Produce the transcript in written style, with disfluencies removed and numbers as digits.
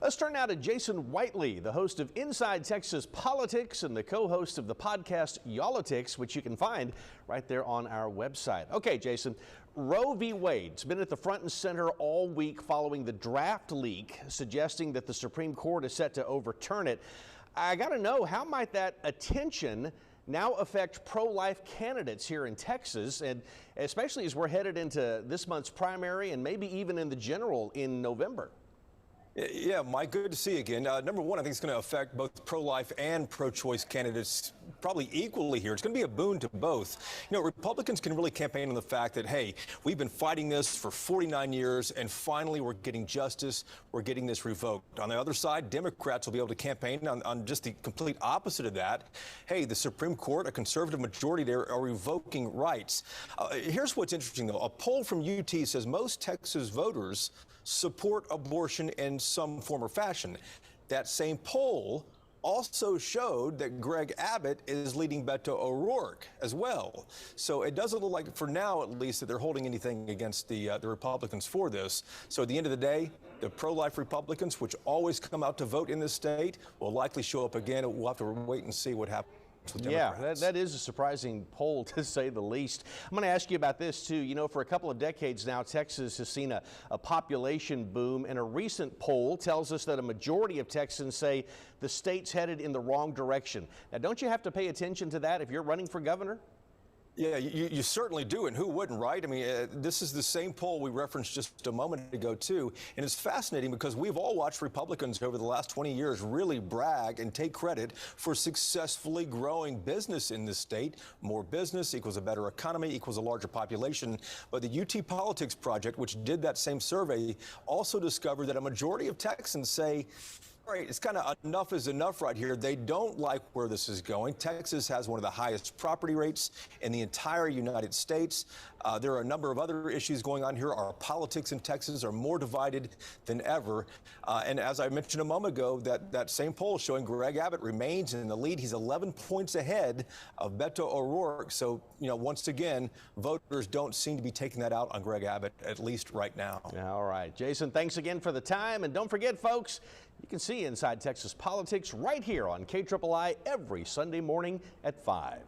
Let's turn now to Jason Whiteley, the host of Inside Texas Politics and the co-host of the podcast Y'all-itics, which you can find right there on our website. Okay, Jason, Roe v. Wade's been at the front and center all week following the draft leak suggesting that the Supreme Court is set to overturn it. I got to know, how might that attention now affect pro-life candidates here in Texas, and especially as we're headed into this month's primary and maybe even in the general in November? Yeah, Mike, good to see you again. Number one, I think it's going to affect both pro-life and pro-choice candidates probably equally here. It's going to be a boon to both. You know, Republicans can really campaign on the fact that, hey, we've been fighting this for 49 years, and finally we're getting justice. We're getting this revoked. On the other side, Democrats will be able to campaign on just the complete opposite of that. Hey, the Supreme Court, a conservative majority there, are revoking rights. Here's what's interesting, though. A poll from UT says most Texas voters support abortion in some form or fashion. That same poll also showed that Greg Abbott is leading Beto O'Rourke as well. So it doesn't look like, for now at least, that they're holding anything against the Republicans for this. So at the end of the day, the pro-life Republicans, which always come out to vote in this state, will likely show up again. We'll have to wait and see what happens. Yeah, that is a surprising poll, to say the least. I'm going to ask you about this, too. You know, for a couple of decades now, Texas has seen a population boom, and a recent poll tells us that a majority of Texans say the state's headed in the wrong direction. Now, don't you have to pay attention to that if you're running for governor? Yeah, you certainly do, and who wouldn't, right? I mean, this is the same poll we referenced just a moment ago, too, and it's fascinating because we've all watched Republicans over the last 20 years really brag and take credit for successfully growing business in this state. More business equals a better economy, equals a larger population. But the UT Politics Project, which did that same survey, also discovered that a majority of Texans say, all right, it's kind of enough is enough right here. They don't like where this is going. Texas has one of the highest property rates in the entire United States. There are a number of other issues going on here. Our politics in Texas are more divided than ever. And as I mentioned a moment ago, that same poll showing Greg Abbott remains in the lead. He's 11 points ahead of Beto O'Rourke. So, you know, once again, voters don't seem to be taking that out on Greg Abbott, at least right now. All right, Jason, thanks again for the time. And don't forget, folks, you can see Inside Texas Politics right here on KIII every Sunday morning at 5.